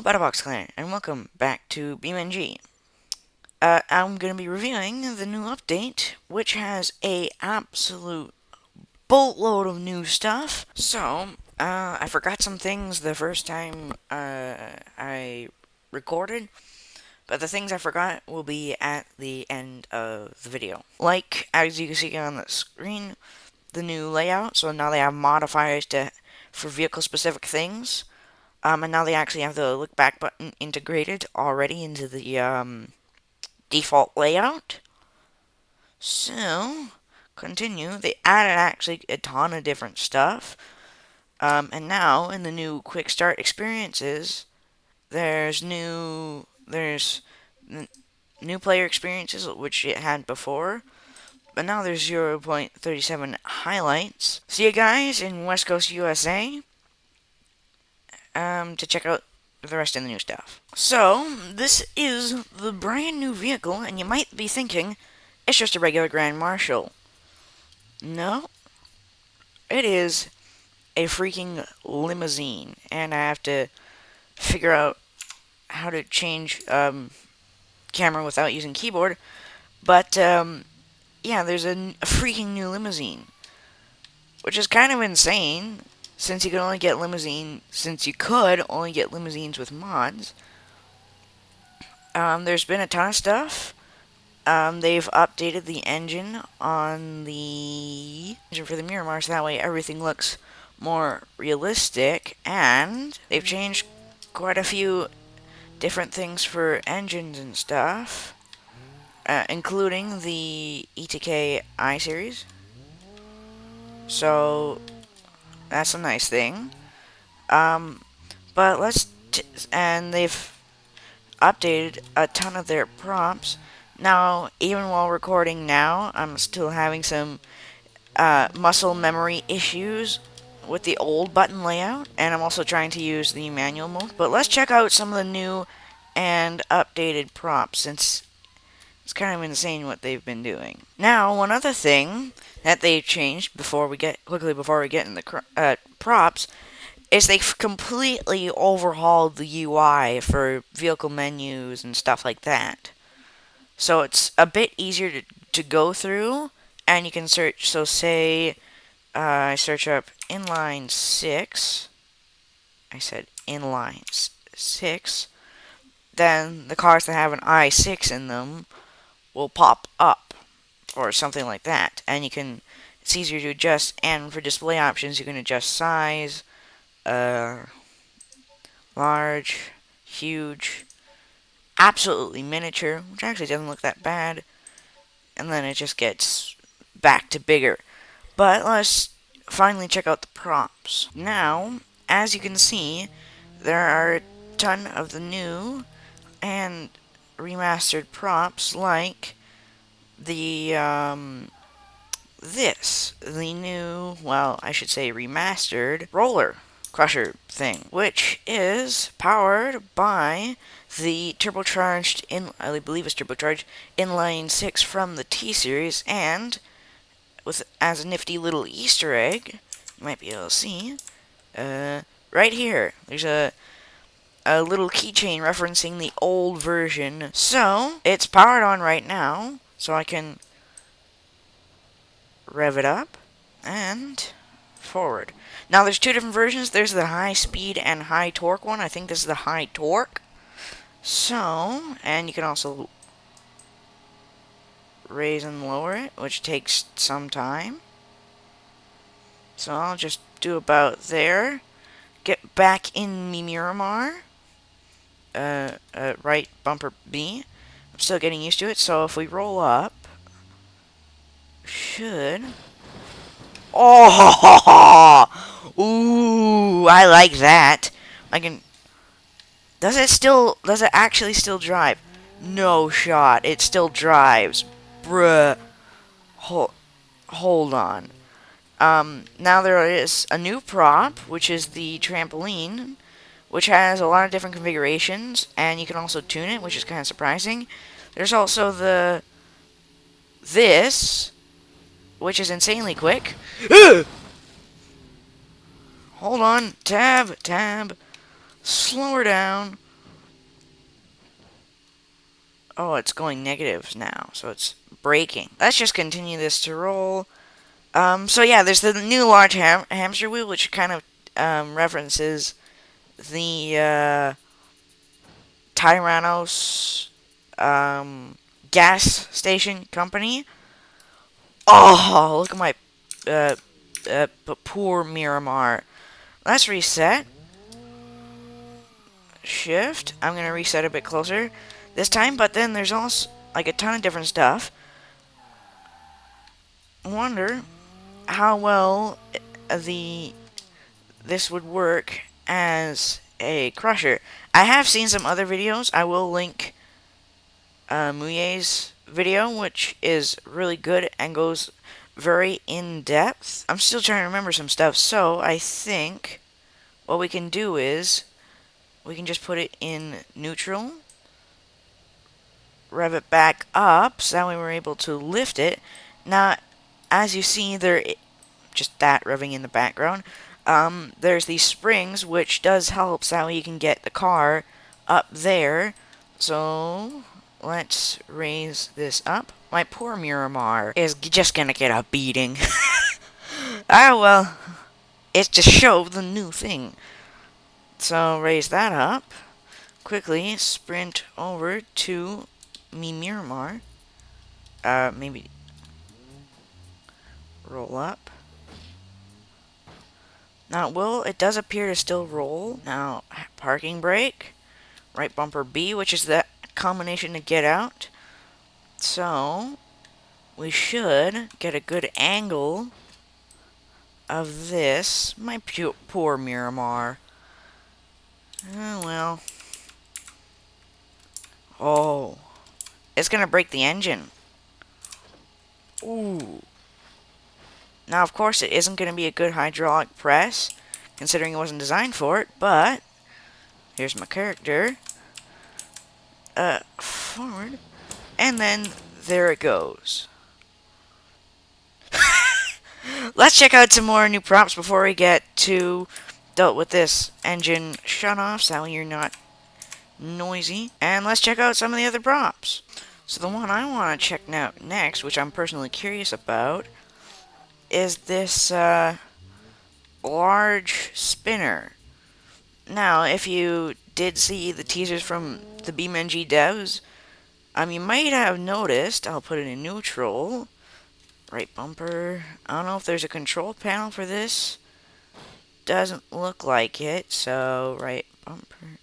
Butterbox Clan, and welcome back to BeamNG. I'm going to be reviewing the new update, which has a absolute boatload of new stuff. So, I forgot some things the first time I recorded, but the things I forgot will be at the end of the video. Like, as you can see on the screen, the new layout, so now they have modifiers for vehicle-specific things. And now they actually have the look back button integrated already into the default layout. So, continue. They added actually a ton of different stuff. And now in the new quick start experiences, there's new player experiences which it had before. But now there's 0.37 highlights. See you guys in West Coast USA. To check out the rest of the new stuff. So, this is the brand new vehicle, and you might be thinking, it's just a regular Grand Marshal. No, it is a freaking limousine, and I have to figure out how to change camera without using keyboard. But, yeah, there's a freaking new limousine, which is kind of insane, since you could only get limousines with mods. There's been a ton of stuff. They've updated the engine on the engine for the Miramar, so that way everything looks more realistic, and they've changed quite a few different things for engines and stuff, including the ETK I series. So that's a nice thing. But and they've updated a ton of their props. Now, even while recording now, I'm still having some muscle memory issues with the old button layout, and I'm also trying to use the manual mode. But let's check out some of the new and updated props, since it's kind of insane what they've been doing. Now, one other thing that they've changed before we get in the props is they've completely overhauled the UI for vehicle menus and stuff like that. So it's a bit easier to go through, and you can search. So say I search up inline 6. I said inline 6. Then the cars that have an I6 in them will pop up, or something like that. And it's easier to adjust. And for display options, you can adjust size, large, huge, absolutely miniature, which actually doesn't look that bad, and then it just gets back to bigger. But let's finally check out the props. Now, as you can see, there are a ton of the new and remastered props, like the the new, well, I should say remastered roller crusher thing, which is powered by the turbocharged, I believe it's turbocharged, inline 6 from the T series, and as a nifty little Easter egg, you might be able to see, right here, there's a little keychain referencing the old version. So, it's powered on right now, so I can rev it up and forward. Now, there's two different versions. There's the high speed and high torque one. I think this is the high torque. So, and you can also raise and lower it, which takes some time. So I'll just do about there. Get back in the Miramar. Right bumper B. I'm still getting used to it, so if we roll up, should... Oh! Ooh, I like that. I can... Does it actually still drive? No shot. It still drives. Bruh. Hold on. Now there is a new prop, which is the trampoline, which has a lot of different configurations, and you can also tune it, which is kind of surprising. There's also this, which is insanely quick. Hold on. Tab. Slow her down. Oh, it's going negative now, so it's braking. Let's just continue this to roll. So yeah, there's the new large hamster wheel, which kind of references the Tyrannos gas station company. Oh, look at my uh, poor Miramar. Let's reset. Shift. I'm gonna reset a bit closer this time, but then there's also like a ton of different stuff. Wonder how well the this would work as a crusher. I have seen some other videos. I will link Muye's video, which is really good and goes very in depth. I'm still trying to remember some stuff, so I think what we can do is we can just put it in neutral, rev it back up, so that way we're able to lift it. Now, as you see, there just that revving in the background. There's these springs, which does help, so that way you can get the car up there. So let's raise this up. My poor Miramar is just gonna get a beating. Ah, well, it's to show the new thing. So raise that up. Quickly sprint over to me Miramar. Maybe roll up. Now, it does appear to still roll. Now, parking brake. Right bumper B, which is that combination to get out. So, we should get a good angle of this. My poor Miramar. Oh, well. Oh. It's going to break the engine. Ooh. Now, of course, it isn't going to be a good hydraulic press, considering it wasn't designed for it, but here's my character. Forward. And then there it goes. Let's check out some more new prompts before we get to dealt with this engine shut-off, so that way you're not noisy. And let's check out some of the other prompts. So the one I want to check out next, which I'm personally curious about, is this large spinner. Now, if you did see the teasers from the BeamNG devs, you might have noticed, I'll put it in neutral, right bumper. I don't know if there's a control panel for this. Doesn't look like it, so right bumper.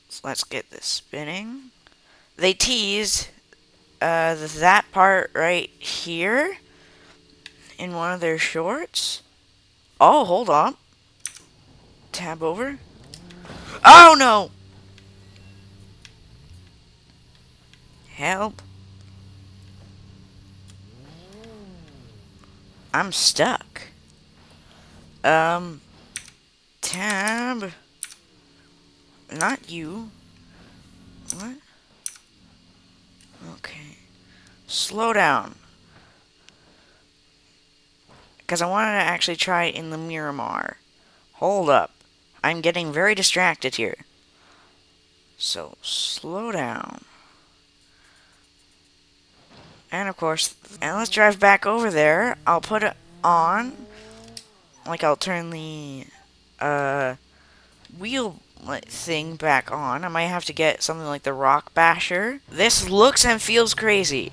So let's get this spinning. They teased that part right here in one of their shorts. Oh, hold on. Tab over. Oh, no! Help. I'm stuck. Tab. Not you. What? Okay. Slow down. Because I wanted to actually try it in the Miramar. Hold up. I'm getting very distracted here. So, slow down. And of course, and let's drive back over there. I'll put it on. Like, I'll turn the wheel thing back on. I might have to get something like the Rock Basher. This looks and feels crazy.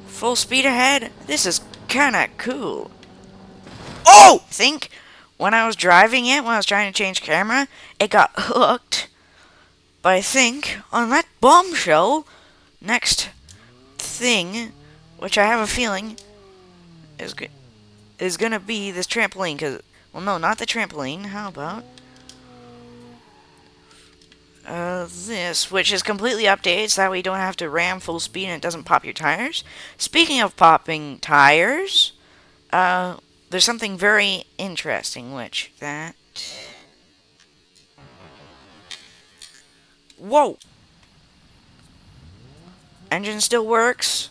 Full speed ahead? This is kinda cool. Oh! I think when I was driving it, when I was trying to change camera, it got hooked. But I think on that bombshell next thing, which I have a feeling is gonna be this trampoline, cause, well, no, not the trampoline. How about this, which is completely updated, so that way you don't have to ram full speed and it doesn't pop your tires. Speaking of popping tires, there's something very interesting, which that. Whoa! Engine still works.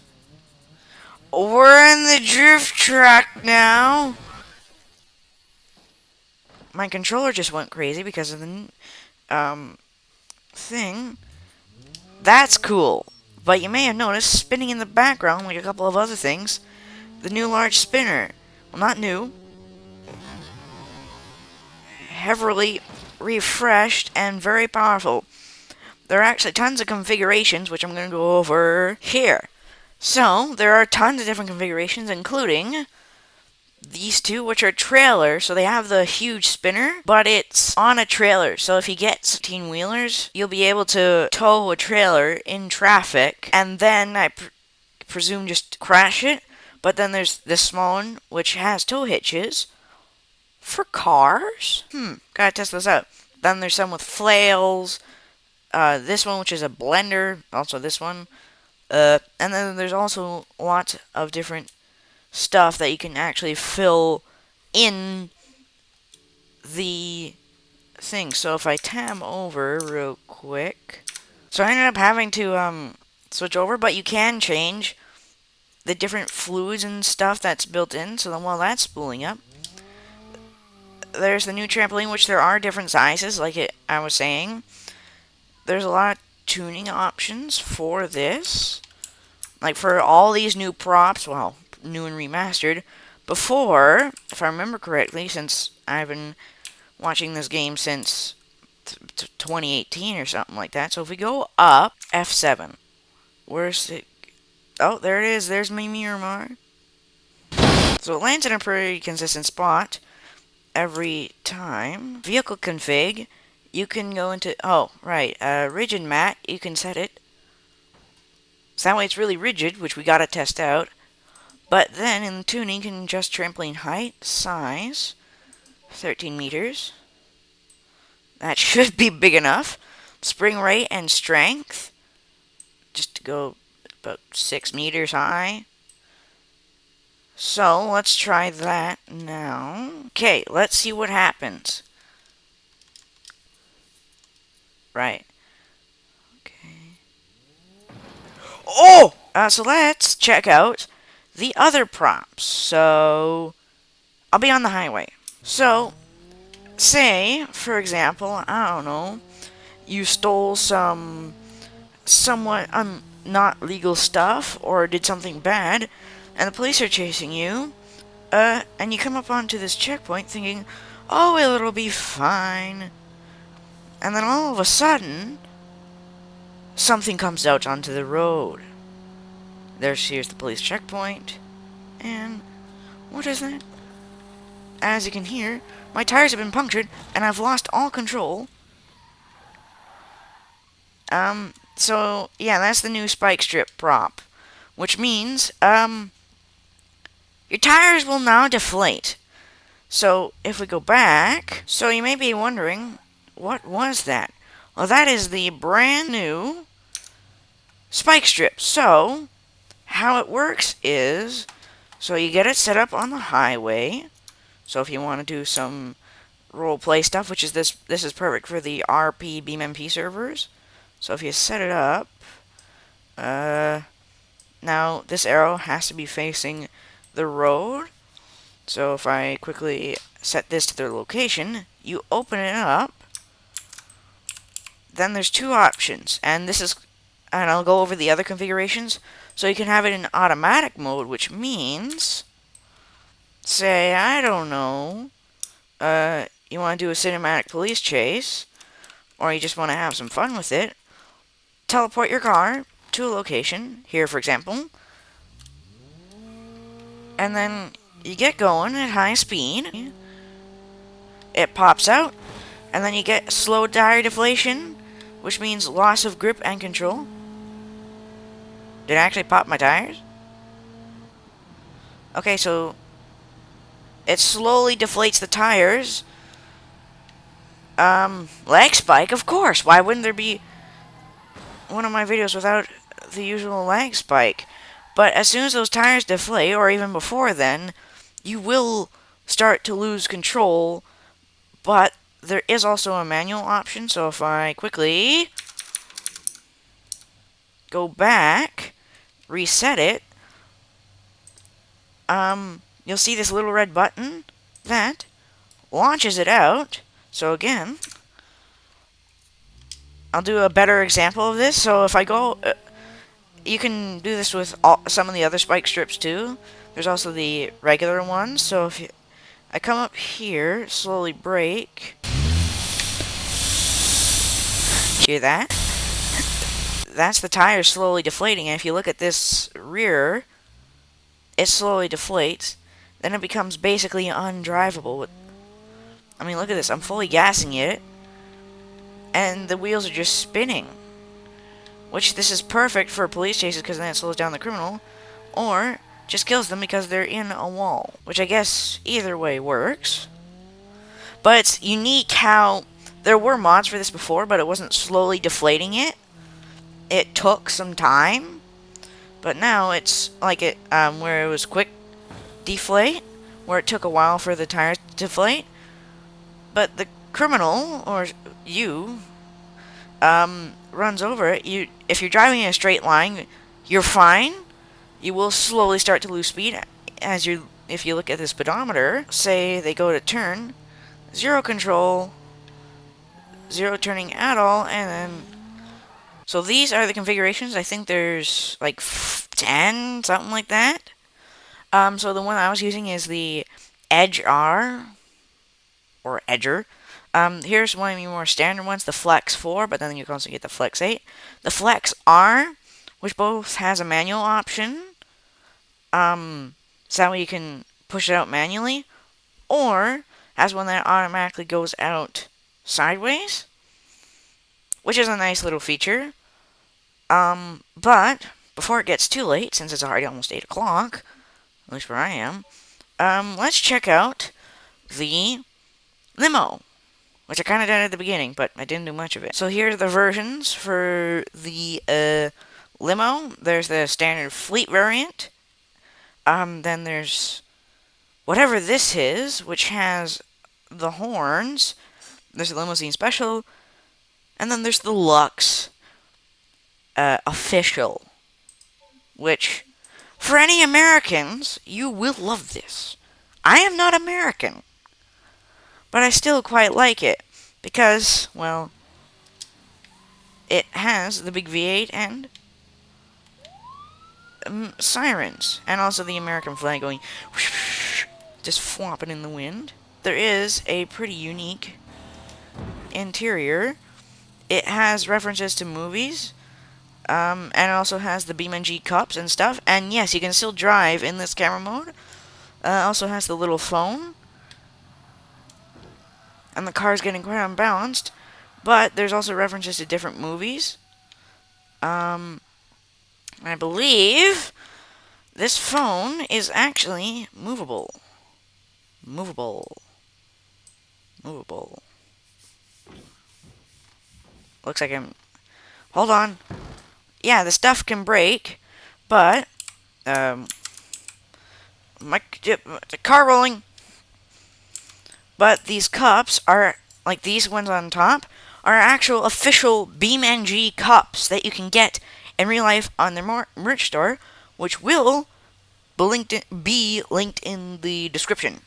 We're in the drift track now. My controller just went crazy because of the thing. That's cool. But you may have noticed spinning in the background, like a couple of other things, the new large spinner. Well, not new. Heavily refreshed and very powerful. There are actually tons of configurations, which I'm going to go over here. So, there are tons of different configurations, including these two, which are trailers. So they have the huge spinner, but it's on a trailer. So if you get 18-wheelers, you'll be able to tow a trailer in traffic, and then I presume just crash it. But then there's this small one, which has tow hitches for cars. Gotta test this out. Then there's some with flails. This one, which is a blender. Also this one. And then there's also lots of different stuff that you can actually fill in the thing. So if I tab over real quick. So I ended up having to switch over, but you can change the different fluids and stuff that's built in. So then while that's spooling up, there's the new trampoline, which there are different sizes, like I was saying. There's a lot of tuning options for this. Like for all these new props, well, new and remastered. Before, if I remember correctly, since I've been watching this game since 2018 or something like that. So if we go up, F7. Where's it? Oh, there it is. There's my Miramar. So it lands in a pretty consistent spot every time. Vehicle config, you can go into, oh, right, rigid mat, you can set it. So that way it's really rigid, which we gotta test out. But then in tuning, you can adjust trampoline height, size, 13 meters. That should be big enough. Spring rate and strength, just to go about 6 meters high. So let's try that now. Okay, let's see what happens. Right. Okay. Oh! So let's check out the other props. So I'll be on the highway. So say, for example, I don't know, you stole some somewhat not legal stuff or did something bad, and the police are chasing you, and you come up onto this checkpoint thinking, oh, well, it'll be fine. And then all of a sudden, something comes out onto the road. Here's the police checkpoint, and what is that? As you can hear, my tires have been punctured, and I've lost all control. So, yeah, that's the new spike strip prop, which means, your tires will now deflate. So, if we go back, so you may be wondering, what was that? Well, that is the brand new spike strip. So, how it works is, so you get it set up on the highway. So if you want to do some roleplay stuff, which is this is perfect for the RP BeamNG servers. So if you set it up, now this arrow has to be facing the road. So if I quickly set this to their location, you open it up, then there's two options, and I'll go over the other configurations. So you can have it in automatic mode, which means, say, I don't know, you want to do a cinematic police chase, or you just want to have some fun with it, teleport your car to a location, here for example, and then you get going at high speed, it pops out, and then you get slow tire deflation, which means loss of grip and control. Did I actually pop my tires? Okay, so it slowly deflates the tires. Lag spike, of course. Why wouldn't there be one of my videos without the usual lag spike? But as soon as those tires deflate, or even before then, you will start to lose control. But there is also a manual option, so if I quickly go back, reset it, you'll see this little red button that launches it out. So again, I'll do a better example of this. So if I go, you can do this with some of the other spike strips too. There's also the regular ones. So if I come up here, slowly brake, hear that? That's the tire slowly deflating. And if you look at this rear, it slowly deflates. Then it becomes basically undrivable. I mean, look at this. I'm fully gassing it, and the wheels are just spinning. Which, this is perfect for police chases because then it slows down the criminal, or just kills them because they're in a wall. Which I guess either way works. But it's unique how there were mods for this before, but it wasn't slowly deflating it. It took some time, but now it's like it where it was quick deflate, where it took a while for the tires to deflate. But the criminal, or you, runs over it. If you're driving in a straight line, you're fine. You will slowly start to lose speed if you look at the speedometer. Say they go to turn, zero control, zero turning at all, and then. So these are the configurations. I think there's like 10, something like that. So the one I was using is the Edge R, or Edger. Here's one of the more standard ones, the Flex 4, but then you can also get the Flex 8. The Flex R, which both has a manual option, so that way you can push it out manually, or has one that automatically goes out sideways, which is a nice little feature. But before it gets too late, since it's already almost 8 o'clock, at least where I am, let's check out the limo, which I kind of did at the beginning, but I didn't do much of it. So here are the versions for the limo. There's the standard fleet variant. Then there's whatever this is, which has the horns. There's the limousine special, and then there's the Lux official, which for any Americans, you will love this. I am not American, but I still quite like it because, well, it has the big V8 and sirens, and also the American flag going whoosh, just flopping in the wind. There is a pretty unique interior. It has references to movies, and it also has the BeamNG cups and stuff. And yes, you can still drive in this camera mode. Also has the little phone, and the car's getting quite unbalanced. But there's also references to different movies. I believe this phone is actually movable. Movable. Looks like I'm. Hold on. Yeah, the stuff can break, but the car rolling. But these cups are like these ones on top are actual official BeamNG cups that you can get in real life on their merch store, which will be linked in the description.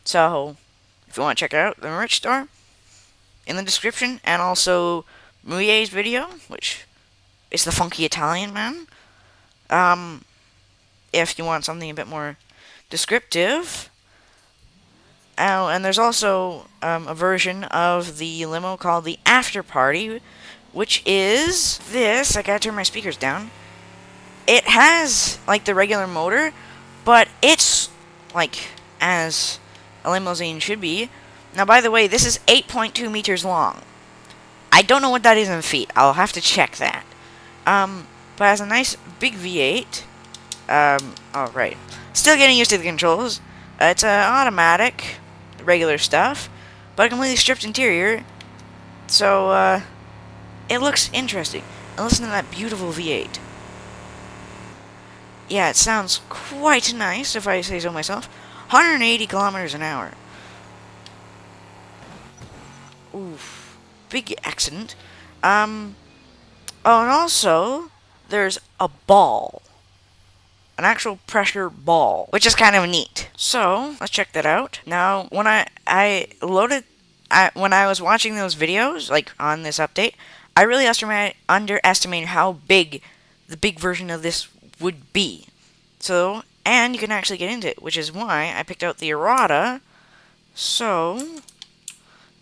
So, if you want to check out the merch store, in the description, and also Muye's video, which is the funky Italian man. If you want something a bit more descriptive. Oh, and there's also a version of the limo called the After Party, which is this. I gotta turn my speakers down. It has, like, the regular motor, but it's, like, as a limousine should be. Now, by the way, this is 8.2 meters long. I don't know what that is in feet. I'll have to check that. But it has a nice big V8. Alright. Still getting used to the controls. It's automatic, regular stuff, but a completely stripped interior. So, it looks interesting. And listen to that beautiful V8. Yeah, it sounds quite nice, if I say so myself. 180 kilometers an hour. Oof. Big accident. Oh, and also, there's a ball. An actual pressure ball, which is kind of neat. So, let's check that out. Now, when I was watching those videos, like, on this update, I really underestimated how big the big version of this would be. So, and you can actually get into it, which is why I picked out the errata. So,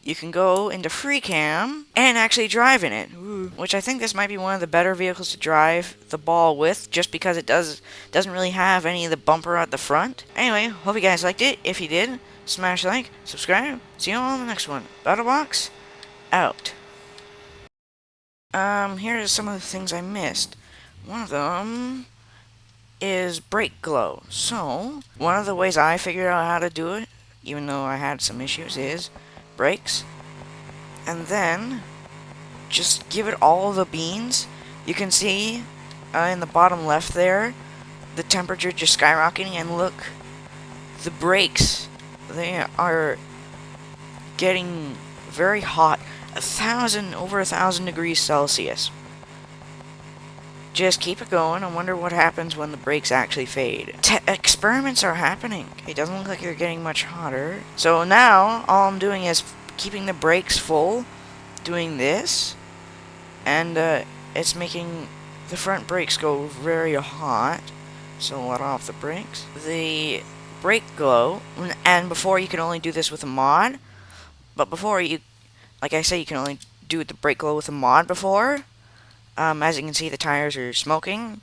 you can go into free cam and actually drive in it, which I think this might be one of the better vehicles to drive the ball with, just because it doesn't really have any of the bumper at the front. Anyway, hope you guys liked it. If you did, smash like, subscribe. See you all in the next one. BattleBox out. Here are some of the things I missed. One of them is brake glow. So, one of the ways I figured out how to do it, even though I had some issues, is brakes, and then just give it all the beans. You can see in the bottom left there, the temperature just skyrocketing, and look, the brakes, they are getting very hot, over 1,000 degrees Celsius. Just keep it going. I wonder what happens when the brakes actually fade. Experiments are happening. It doesn't look like they're getting much hotter. So now, all I'm doing is keeping the brakes full, doing this, and it's making the front brakes go very hot. So let off the brakes. The brake glow, and before you can only do this with a mod, but before you, like I say, you can only do the brake glow with a mod before. As you can see, the tires are smoking,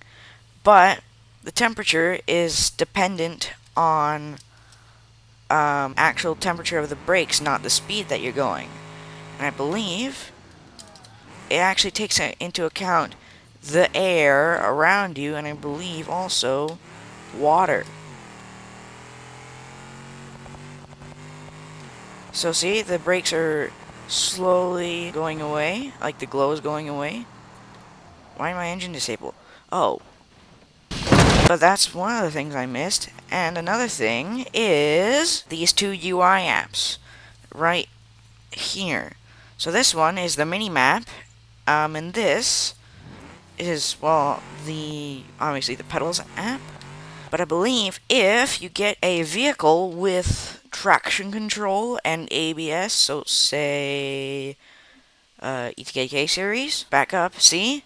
but the temperature is dependent on actual temperature of the brakes, not the speed that you're going. And I believe it actually takes into account the air around you, and I believe also water. So see, the brakes are slowly going away, like the glow is going away. Why am my engine disabled? Oh. But that's one of the things I missed. And another thing is these two UI apps right here. So this one is the mini map, and this is, well, obviously the pedals app. But I believe if you get a vehicle with traction control and ABS, so say ETKK series, back up, see?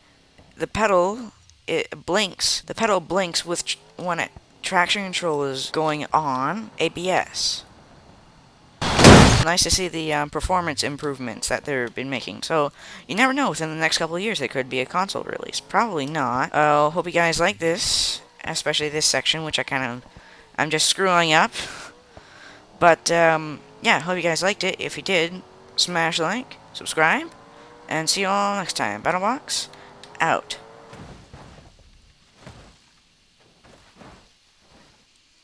The pedal, it blinks. The pedal blinks when traction control is going on ABS. Nice to see the performance improvements that they've been making. So, you never know, within the next couple of years there could be a console release. Probably not. Hope you guys like this, especially this section, which I'm just screwing up. But, yeah, hope you guys liked it. If you did, smash like, subscribe, and see you all next time. BattleBox, out.